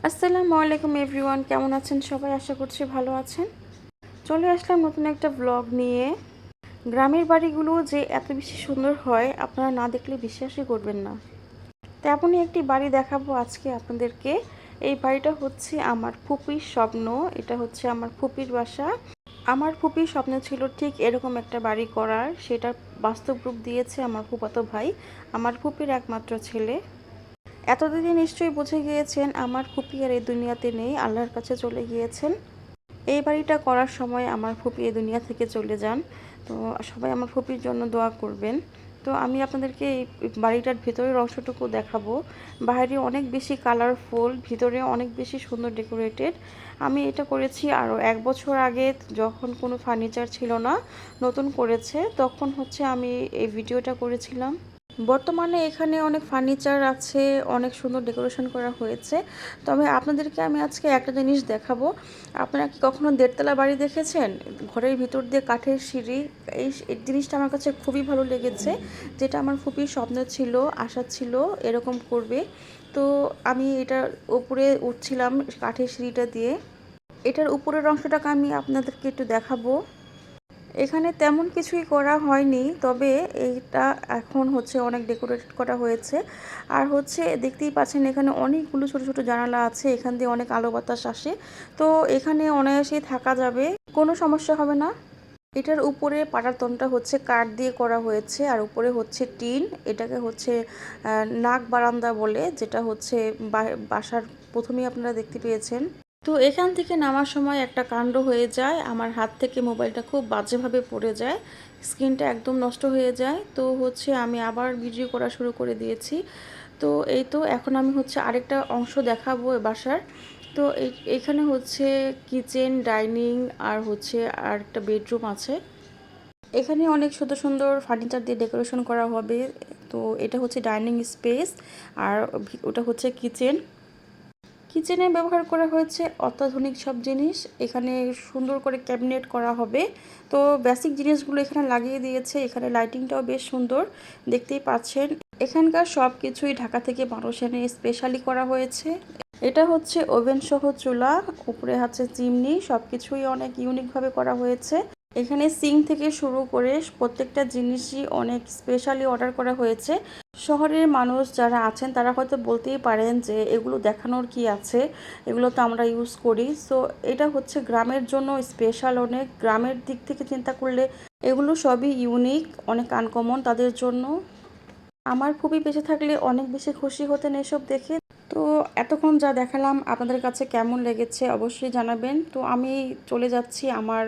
আসসালামু আলাইকুম এভরিওয়ান, কেমন আছেন সবাই? আশা করছি ভালো আছেন। চলে আসলাম নতুন একটা ব্লগ নিয়ে। গ্রামের বাড়িগুলো যে এত বেশি সুন্দর হয় আপনারা না দেখলে বিশ্বাসই করবেন না। তেমনই একটি বাড়ি দেখাবো আজকে আপনাদেরকে। এই বাড়িটা হচ্ছে আমার ফুপির স্বপ্ন। এটা হচ্ছে আমার ফুপির বাসা। আমার ফুপির স্বপ্ন ছিল ঠিক এরকম একটা বাড়ি করার, সেটা বাস্তব রূপ দিয়েছে আমার ফুফাতো ভাই, আমার ফুপির একমাত্র ছেলে। এতদিনে নিশ্চয়ই বুঝে গিয়েছেন আমার ফুপি আর এই দুনিয়াতে নেই, আল্লাহর কাছে চলে গিয়েছেন। এই বাড়িটা করার সময় আমার ফুপি এই দুনিয়া থেকে চলে যান। তো সবাই আমার ফুপির জন্য দোয়া করবেন। তো আমি আপনাদেরকে এই বাড়িটার ভিতরের অংশটুকু দেখাবো। বাইরে অনেক বেশি কালারফুল, ভিতরে অনেক বেশি সুন্দর ডেকোরেটেড। আমি এটা করেছি আরও 1 বছর আগে, যখন কোনো ফার্নিচার ছিল না, নতুন করেছে, তখন হচ্ছে আমি এই ভিডিওটা করেছিলাম। বর্তমানে এখানে অনেক ফার্নিচার আছে, অনেক সুন্দর ডেকোরেশন করা হয়েছে। তবে আপনাদেরকে আমি আজকে একটা জিনিস দেখাবো। আপনারা কি কখনো দেড়তলা বাড়ি দেখেছেন? ঘরের ভিতর দিয়ে কাঠের সিঁড়ি। এই জিনিসটা আমার কাছে খুবই ভালো লেগেছে, যেটা আমার খুবই স্বপ্ন ছিল, আশা ছিল এরকম করবে। তো আমি এটার উপরে উঠছিলাম কাঠের সিঁড়িটা দিয়ে। এটার উপরের অংশটাকে আমি আপনাদেরকে একটু দেখাবো। এখানে তেমন কিছুই করা হয়নি, তবে এইটা এখন হচ্ছে অনেক ডেকোরেট করা হয়েছে। আর হচ্ছে দেখতেই পাচ্ছেন এখানে অনেকগুলো ছোট ছোট জানালা আছে, এখান দিয়ে অনেক আলো বাতাস আসে। তো এখানে অনায়াসেই থাকা যাবে, কোনো সমস্যা হবে না। এটার উপরে পাটাতনটা হচ্ছে কাঠ দিয়ে করা হয়েছে, আর উপরে হচ্ছে টিন। এটাকে হচ্ছে নাক বারান্দা বলে, যেটা হচ্ছে বাসার প্রথমেই আপনারা দেখতে পেয়েছেন। তো এখান থেকে নামার সময় একটা কাণ্ড হয়ে যায়, আমার হাত থেকে মোবাইলটা খুব বাজেভাবে পড়ে যায়, স্ক্রিনটা একদম নষ্ট হয়ে যায়। তো হচ্ছে আমি আবার ভিডিও করা শুরু করে দিয়েছি। তো এই তো এখন আমি হচ্ছে আরেকটা অংশ দেখাবো বাসার। তো এখানে হচ্ছে কিচেন, ডাইনিং, আর হচ্ছে আর একটা বেডরুম আছে। এখানে অনেক সুন্দর সুন্দর ফার্নিচার দিয়ে ডেকোরেশন করা হবে। তো এটা হচ্ছে ডাইনিং স্পেস, আর ওটা হচ্ছে কিচেন। কিচেনে ব্যবহার করা হয়েছে অত্যাধুনিক সব জিনিস। এখানে সুন্দর করে ক্যাবিনেট করা হবে। তো বেসিক জিনিসগুলো এখানে লাগিয়ে দিয়েছে। এখানে লাইটিংটাও বেশ সুন্দর, দেখতেই পাচ্ছেন। এখানকার সব কিছুই ঢাকা থেকে মানুষ এনে স্পেশালি করা হয়েছে। এটা হচ্ছে ওভেন সহ চুলা, উপরে আছে চিমনি, সব কিছুই অনেক ইউনিকভাবে করা হয়েছে। এখানে সিঙ্ক থেকে শুরু করে প্রত্যেকটা জিনিসই অনেক স্পেশালি অর্ডার করা হয়েছে। শহরের মানুষ যারা আছেন তারা হয়তো বলতেই পারেন যে এগুলো দেখানোর কি আছে, এগুলো তো আমরা ইউজ করি। সো এটা হচ্ছে গ্রামের জন্য স্পেশাল, অনেক গ্রামের দিক থেকে চিন্তা করলে এগুলো সবই ইউনিক, অনেক আনকমন তাদের জন্য। আমার খুবই বেঁচে থাকলে অনেক বেশি খুশি হতেন এসব দেখে। তো এতক্ষণ যা দেখালাম আপনাদের কাছে কেমন লেগেছে অবশ্যই জানাবেন। তো আমি চলে যাচ্ছি আমার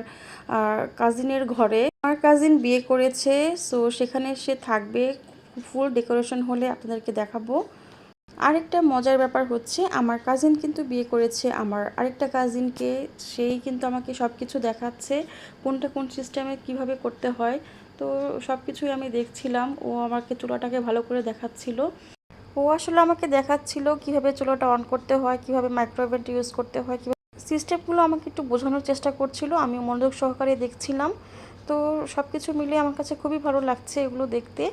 কাজিনের ঘরে। আমার কাজিন বিয়ে করেছে, সো সেখানে সে থাকবে। ফুল ডেকোরেশন হলে আপনাদেরকে দেখাবো। আরেকটা মজার ব্যাপার হচ্ছে আমার কাজিন কিন্তু বিয়ে করেছে আমার আরেকটা কাজিনকে। সেই কিন্তু আমাকে সব কিছু দেখাচ্ছে, কোনটা কোন সিস্টেমে কিভাবে করতে হয়। তো সব কিছুই আমি দেখছিলাম, ও আমাকে চুলাটাকে ভালো করে দেখাচ্ছিল। ও আসলে আমাকে দেখাচ্ছিল কিভাবে চুলাটা অন করতে হয়, কিভাবে মাইক্রোওয়েভটা ইউজ করতে হয়, কিভাবে সিস্টেমগুলো আমাকে একটু বোঝানোর চেষ্টা করছিল। আমি মনোযোগ সহকারে দেখছিলাম। তো সব কিছু মিলিয়ে আমার কাছে খুবই ভালো লাগছে এগুলো দেখতে।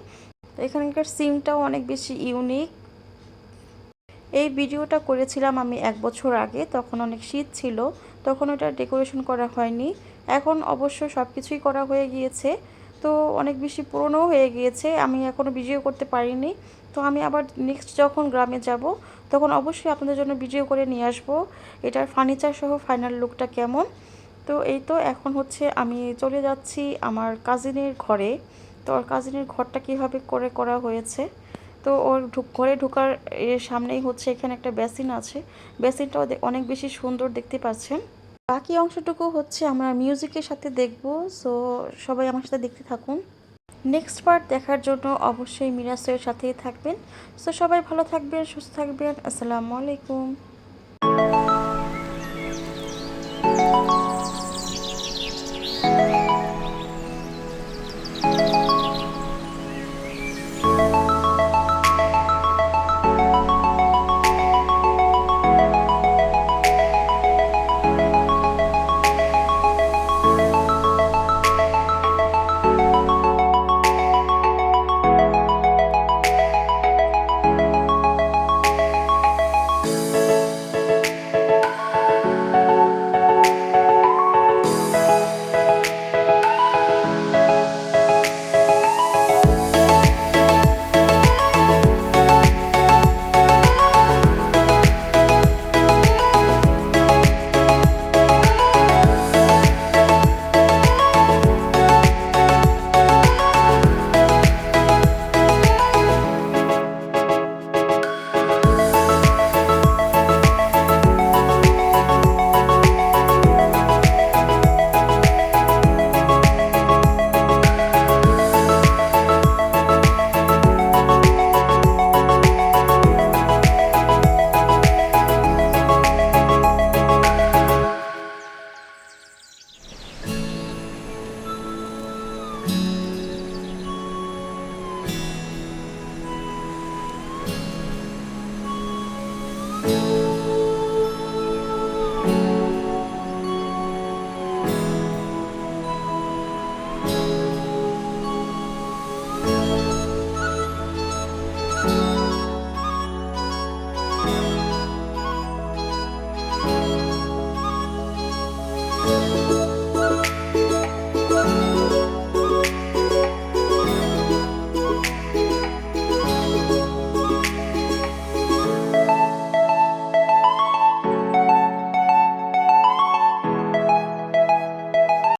এখানকার সিনটাও অনেক বেশি ইউনিক। এই ভিডিওটা করেছিলাম আমি 1 বছর আগে, তখন অনেক শীত ছিল, তখন ওটা ডেকোরেশন করা হয়নি। এখন অবশ্য সব কিছুই করা হয়ে গিয়েছে। তো অনেক বেশি পুরনোও হয়ে গিয়েছে, আমি এখনও ভিডিও করতে পারিনি। তো আমি আবার নেক্সট যখন গ্রামে যাব তখন অবশ্যই আপনাদের জন্য ভিডিও করে নিয়ে আসবো এটার ফার্নিচার সহ ফাইনাল লুকটা কেমন। তো এই তো এখন হচ্ছে আমি চলে যাচ্ছি আমার কাজিনের ঘরে। তো ওর কাজিনের ঘরটা কীভাবে করে করা হয়েছে, তো ওর ঘরে ঢোকার সামনেই হচ্ছে এখানে একটা বেসিন আছে। বেসিনটাও অনেক বেশি সুন্দর, দেখতে পাচ্ছেন। বাকি অংশটুকু হচ্ছে আমরা মিউজিকের সাথে দেখব। সো সবাই আমার সাথে দেখতে থাকুন। নেক্সট পার্ট দেখার জন্য অবশ্যই মিরাসের সাথেই থাকবেন। সো সবাই ভালো থাকবেন, সুস্থ থাকবেন। আসসালামু আলাইকুম।